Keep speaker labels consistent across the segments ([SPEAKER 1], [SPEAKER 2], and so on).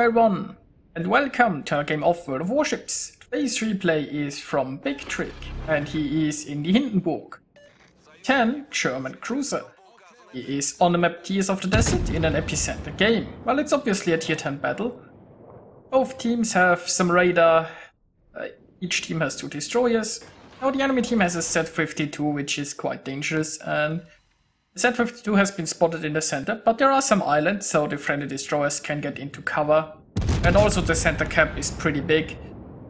[SPEAKER 1] everyone, and welcome to our game of World of Warships. Today's replay is from Bigtrick, and he is in the Hindenburg, 10 German cruiser. He is on the map Tears of the Desert in an epicenter game. Well, it's obviously a tier 10 battle. Both teams have some radar, each team has 2 destroyers. Now the enemy team has a Z-52, which is quite dangerous, and the Z-52 has been spotted in the center, but there are some islands, so the friendly destroyers can get into cover. And also the center cap is pretty big.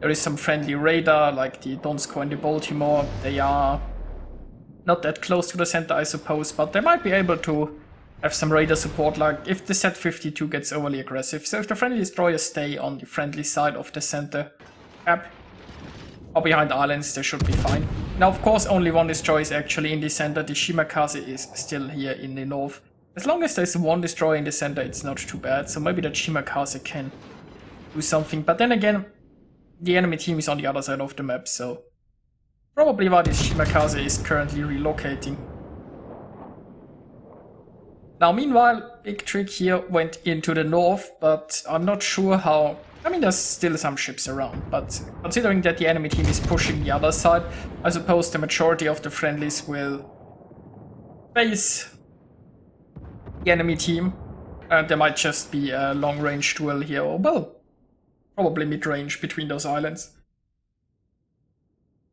[SPEAKER 1] There is some friendly radar, like the Donskoy and the Baltimore. They are not that close to the center, I suppose, but they might be able to have some radar support, like if the Z-52 gets overly aggressive. So if the friendly destroyers stay on the friendly side of the center cap, or behind islands, they should be fine. Now, of course, only one destroyer is actually in the center. The Shimakaze is still here in the north. As long as there's one destroyer in the center, it's not too bad. So maybe the Shimakaze can do something. But then again, the enemy team is on the other side of the map, so probably why this Shimakaze is currently relocating. Now, meanwhile, Bigtrick here went into the north, but I'm not sure how. I mean, there's still some ships around, but considering that the enemy team is pushing the other side, I suppose the majority of the friendlies will face the enemy team, and there might just be a long-range duel here, or well, probably mid-range between those islands.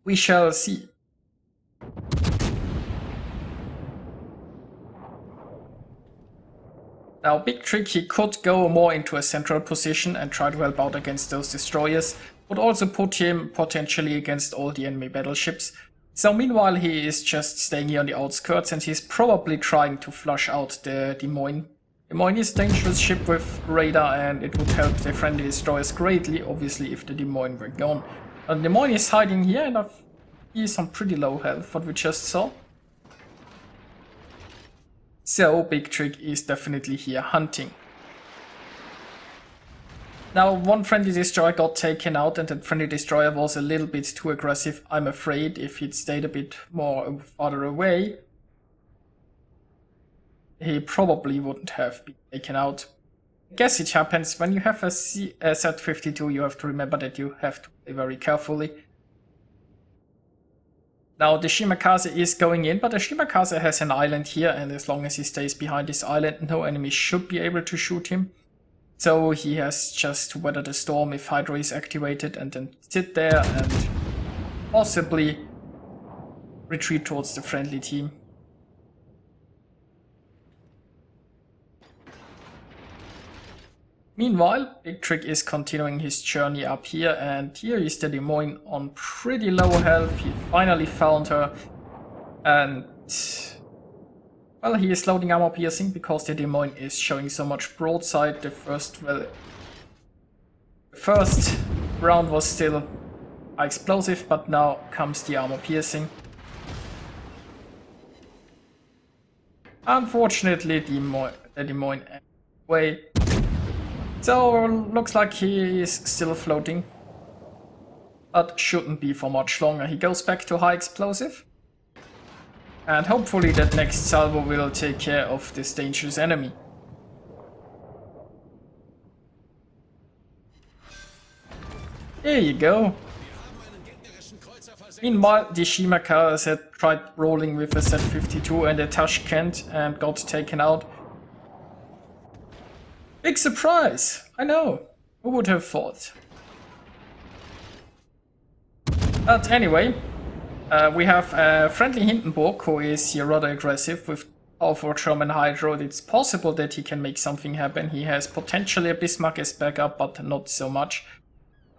[SPEAKER 1] We shall see. Now, Bigtrick, he could go more into a central position and try to help out against those destroyers, would also put him potentially against all the enemy battleships. So meanwhile, he is just staying here on the outskirts, and he's probably trying to flush out the Des Moines. Des Moines is a dangerous ship with radar, and it would help the friendly destroyers greatly, obviously, if the Des Moines were gone. And Des Moines is hiding here, and he is on pretty low health, what we just saw. So Bigtrick is definitely here hunting. Now, one friendly destroyer got taken out, and that friendly destroyer was a little bit too aggressive, I'm afraid. If he'd stayed a bit more farther away, he probably wouldn't have been taken out. I guess it happens when you have a Z-52, you have to remember that you have to play very carefully. Now the Shimakaze is going in, but the Shimakaze has an island here, and as long as he stays behind this island, no enemy should be able to shoot him. So he has just to weather the storm if Hydro is activated, and then sit there and possibly retreat towards the friendly team. Meanwhile, Bigtrick is continuing his journey up here, and here is the Des Moines on pretty low health. He finally found her, and well, he is loading armor piercing because the Des Moines is showing so much broadside. The first round was still high explosive, but now comes the armor piercing. Unfortunately, the Des Moines away. So, looks like he is still floating, but shouldn't be for much longer. He goes back to high explosive, and hopefully that next salvo will take care of this dangerous enemy. There you go. Meanwhile, the Shimakaze had tried rolling with a Z-52 and a Tashkent and got taken out. Big surprise! I know. Who would have thought? But anyway, we have a friendly Hindenburg who is here rather aggressive with powerful German Hydro. It's possible that he can make something happen. He has potentially a Bismarck as backup, but not so much.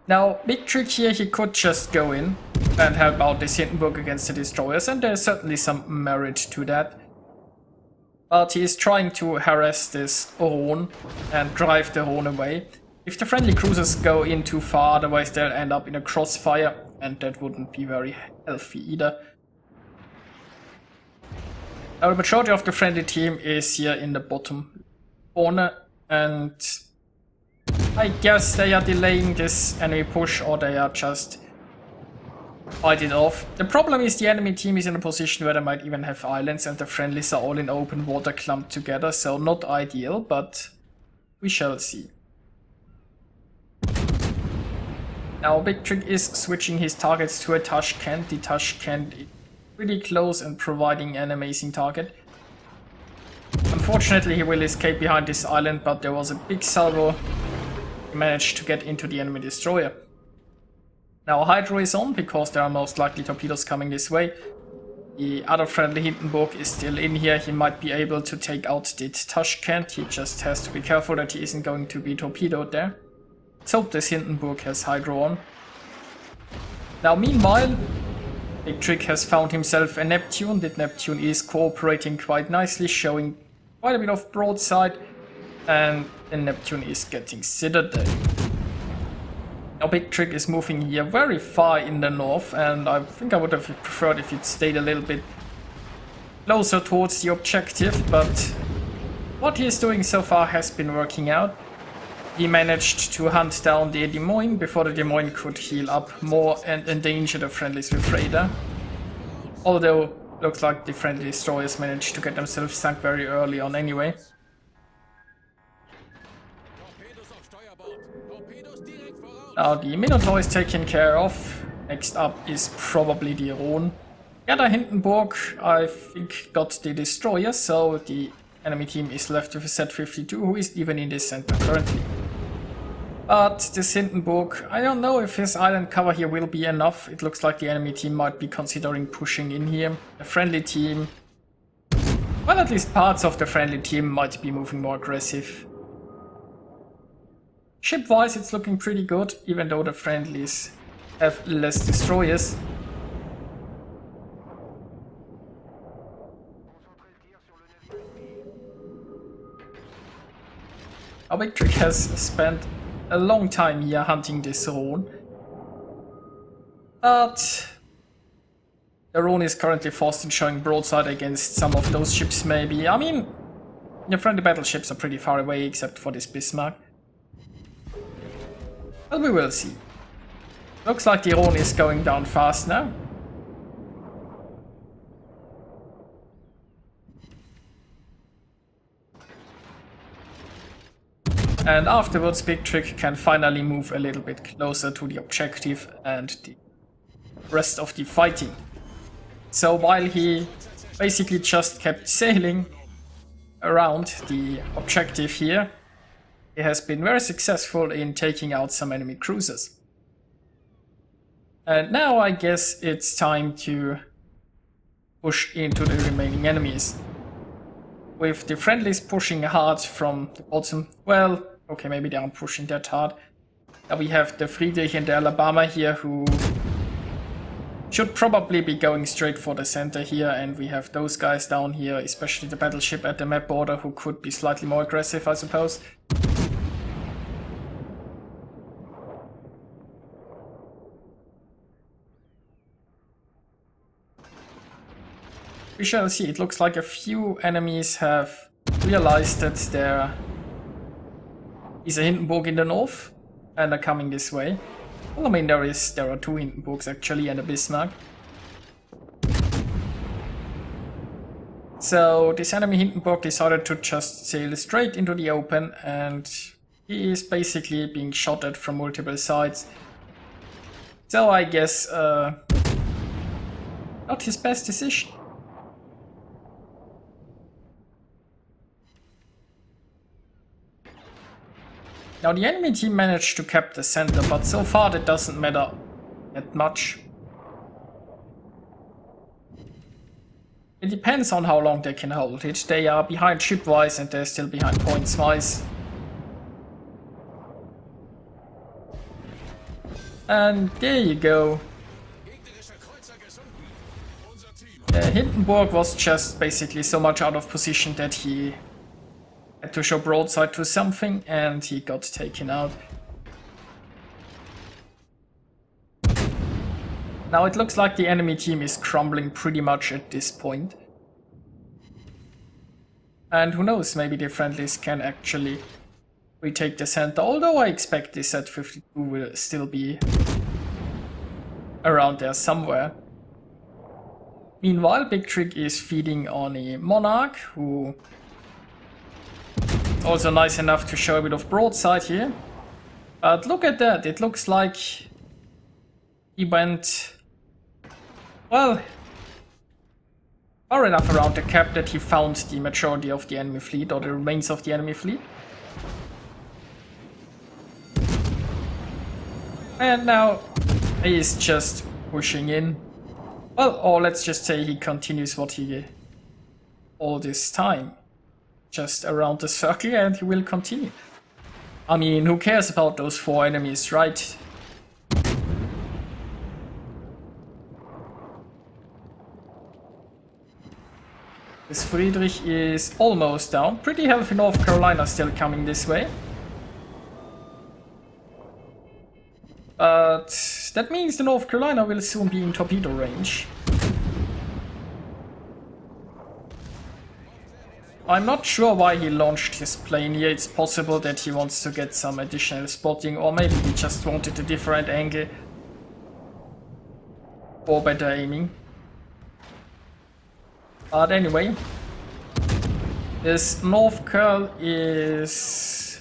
[SPEAKER 1] Now, Bigtrick here, he could just go in and help out this Hindenburg against the destroyers, and there's certainly some merit to that. But he is trying to harass this Rhone and drive the Rhone away. If the friendly cruisers go in too far, otherwise they'll end up in a crossfire, and that wouldn't be very healthy either. Now the majority of the friendly team is here in the bottom corner, and I guess they are delaying this enemy push, or they are just fight it off. The problem is the enemy team is in a position where they might even have islands, and the friendlies are all in open water clumped together, so not ideal, but we shall see. Now bigtrick is switching his targets to a Tashkent. The Tashkent is pretty close and providing an amazing target. Unfortunately, he will escape behind this island, but there was a big salvo. He managed to get into the enemy destroyer. Now Hydro is on, because there are most likely torpedoes coming this way. The other friendly Hindenburg is still in here. He might be able to take out the Tashkent. He just has to be careful that he isn't going to be torpedoed there. Let's hope this Hindenburg has Hydro on. Now meanwhile, bigtrick has found himself a Neptune. The Neptune is cooperating quite nicely, showing quite a bit of broadside. And the Neptune is getting citadel. Now bigtrick is moving here very far in the north, and I think I would have preferred if it stayed a little bit closer towards the objective, but what he is doing so far has been working out. He managed to hunt down the Des Moines before the Des Moines could heal up more and endanger the friendlies with radar. Although, looks like the friendly destroyers managed to get themselves sunk very early on anyway. Now the Minotaur is taken care of. Next up is probably the Rhone. The other Hindenburg, I think, got the destroyer, so the enemy team is left with a Z-52, who is even in the center currently. But this Hindenburg, I don't know if his island cover here will be enough. It looks like the enemy team might be considering pushing in here. The friendly team, well, at least parts of the friendly team might be moving more aggressive. Ship-wise, it's looking pretty good, even though the friendlies have less destroyers. Our bigtrick has spent a long time here hunting this Rhone. But the Rhone is currently forced in showing broadside against some of those ships maybe. I mean, the friendly battleships are pretty far away except for this Bismarck. But we will see. Looks like the Rhone is going down fast now. And afterwards bigtrick can finally move a little bit closer to the objective and the rest of the fighting. So while he basically just kept sailing around the objective here, he has been very successful in taking out some enemy cruisers. And now I guess it's time to push into the remaining enemies. With the friendlies pushing hard from the bottom, well, okay, maybe they aren't pushing that hard. Now we have the Friedrich and the Alabama here, who should probably be going straight for the center here, and we have those guys down here, especially the battleship at the map border, who could be slightly more aggressive, I suppose. We shall see. It looks like a few enemies have realized that there is a Hindenburg in the north and are coming this way. Well, I mean, there are two Hindenburgs actually and a Bismarck. So this enemy Hindenburg decided to just sail straight into the open, and he is basically being shot at from multiple sides. So I guess not his best decision. Now the enemy team managed to cap the center, but so far that doesn't matter that much. It depends on how long they can hold it. They are behind ship-wise and they're still behind points-wise. And there you go. Hindenburg was just basically so much out of position that he had to show broadside to something, and he got taken out. Now it looks like the enemy team is crumbling pretty much at this point. And who knows, maybe the friendlies can actually retake the center, although I expect the Z-52 will still be around there somewhere. Meanwhile, bigtrick is feeding on a Monarch, who also nice enough to show a bit of broadside here. But look at that, it looks like He went, well, far enough around the cap that he found the majority of the enemy fleet, or the remains of the enemy fleet. And now he is just pushing in. Well, or let's just say he continues what he did all this time. Just around the circle, and he will continue. I mean, who cares about those 4 enemies, right? This Friedrich is almost down. Pretty healthy North Carolina still coming this way. But that means the North Carolina will soon be in torpedo range. I'm not sure why he launched his plane here. It's possible that he wants to get some additional spotting, or maybe he just wanted a different angle for better aiming. But anyway, this North Curl is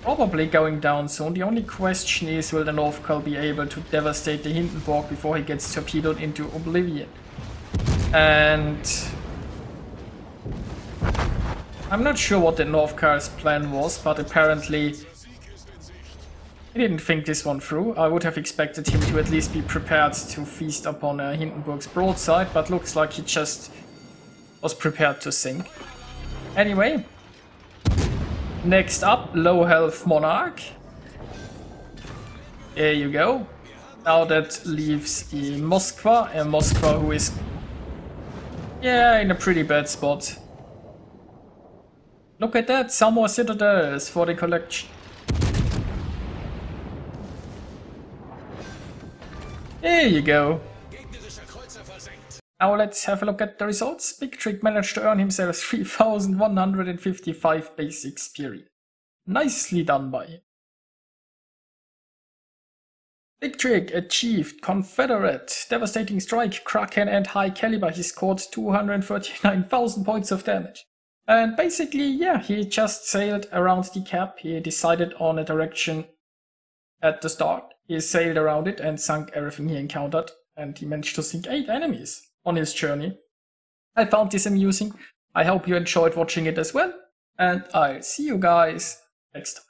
[SPEAKER 1] probably going down soon. The only question is, will the North Curl be able to devastate the Hindenburg before he gets torpedoed into oblivion? And I'm not sure what the North Curl's plan was, but apparently he didn't think this one through. I would have expected him to at least be prepared to feast upon Hindenburg's broadside, but looks like he just was prepared to sink. Anyway, next up, low health Monarch. There you go. Now that leaves the Moskva, and Moskva who is, yeah, in a pretty bad spot. Look at that, some more citadels for the collection. There you go. Now let's have a look at the results. bigtrick managed to earn himself 3,155 base experience. Nicely done by him. bigtrick achieved Confederate, Devastating Strike, Kraken and High Caliber. He scored 239,000 points of damage. And basically, yeah, he just sailed around the cap. He decided on a direction at the start. He sailed around it and sunk everything he encountered. And he managed to sink 8 enemies on his journey. I found this amusing. I hope you enjoyed watching it as well. And I'll see you guys next time.